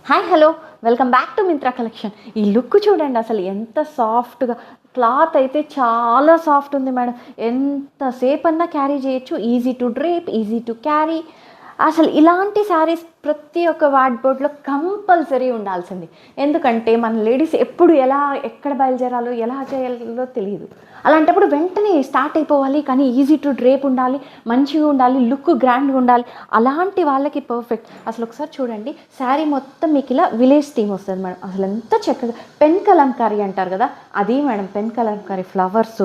Hi hello welcome back to Myntra collection. ఈ look చూడండి, అసలు ఎంత సాఫ్ట్గా, క్లాత్ అయితే చాలా సాఫ్ట్ ఉంది మేడం. ఎంతసేపు అన్నా క్యారీ చేయొచ్చు, easy to drape, easy to carry. అసలు ఇలాంటి శారీస్ ప్రతి ఒక్క వార్డ్రోబ్లో కంపల్సరీ ఉండాల్సింది. ఎందుకంటే మన లేడీస్ ఎప్పుడు ఎక్కడ బయలుదేరాలో ఎలా చేయాలో తెలియదు. అలాంటప్పుడు వెంటనే స్టార్ట్ అయిపోవాలి, కానీ ఈజీ టు డ్రేప్ ఉండాలి, మంచిగా ఉండాలి, లుక్ గ్రాండ్గా ఉండాలి. అలాంటి వాళ్ళకి పర్ఫెక్ట్. అసలు ఒకసారి చూడండి, శారీ మొత్తం మీకు ఇలా విలేజ్ థీమ్ వస్తుంది మేడం. అసలు ఎంత చక్కగా పెన్ కలంకారీ అంటారు కదా, అది మేడం పెన్ కలంకారీ ఫ్లవర్స్.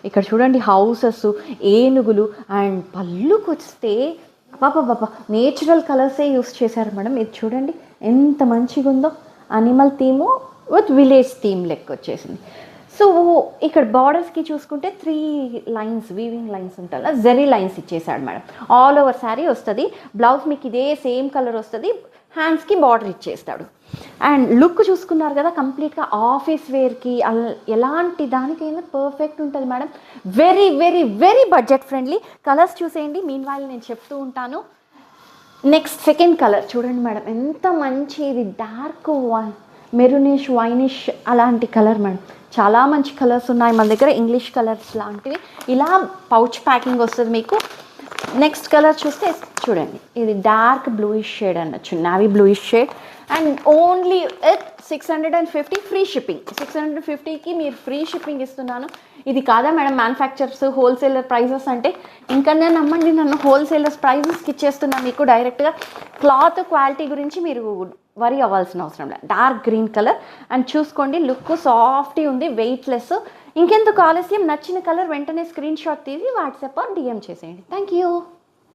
ఇక్కడ చూడండి హౌసెస్, ఏనుగులు. అండ్ పళ్ళుకి వస్తే పాప నేచురల్ కలర్సే యూస్ చేశారు మేడం. ఇది చూడండి ఎంత మంచిగా ఉందో. Animal theme with village theme లెక్క వచ్చేసింది. సో ఇక్కడ బార్డర్స్కి చూసుకుంటే 3 లైన్స్, వీవింగ్ లైన్స్ ఉంటాయి, జెరీ లైన్స్ ఇచ్చేసాడు మేడం. ఆల్ ఓవర్ శారీ వస్తుంది. బ్లౌజ్ మీకు ఇదే సేమ్ కలర్ వస్తుంది. హ్యాండ్స్కి బార్డర్ ఇచ్చేస్తాడు. అండ్ లుక్ చూసుకున్నారు కదా, కంప్లీట్గా ఆఫీస్ వేర్కి ఎలాంటి దానికైనా పర్ఫెక్ట్ ఉంటుంది madam. Very very very budget friendly. Colours చూసేయండి, మీన్ వైల్ నేను చెప్తూ ఉంటాను. నెక్స్ట్ సెకండ్ కలర్ చూడండి మేడం, ఎంత మంచి, ఇది డార్క్ మెరూనిష్ వైనిష్ అలాంటి కలర్ మేడం. చాలా మంచి కలర్స్ ఉన్నాయి మన దగ్గర, ఇంగ్లీష్ కలర్స్ లాంటివి. ఇలా పౌచ్ ప్యాకింగ్ వస్తుంది మీకు. నెక్స్ట్ కలర్ చూస్తే చూడండి, ఇది డార్క్ బ్లూయిష్ షేడ్ అనొచ్చు, navy bluish shade. And only 650 free shipping. 650కి మీరు ఫ్రీ షిప్పింగ్ ఇస్తున్నాను. ఇది కాదా మేడం మ్యానుఫ్యాక్చర్స్ హోల్సేలర్ ప్రైజెస్ అంటే? ఇంకా నేను నమ్మండి, నన్ను హోల్సేలర్స్ ప్రైజెస్కి ఇచ్చేస్తున్నాను మీకు డైరెక్ట్గా. క్లాత్ క్వాలిటీ గురించి మీరు వరీ అవ్వాల్సిన అవసరం లేదు. Dark green colour. అండ్ చూసుకోండి, లుక్ సాఫ్టీ ఉంది, వెయిట్లెస్. ఇంకెందుకు ఆలస్యం, నచ్చిన కలర్ వెంటనే స్క్రీన్ షాట్ తీసి వాట్సాప్ డిఎం చేసేయండి. Thank you.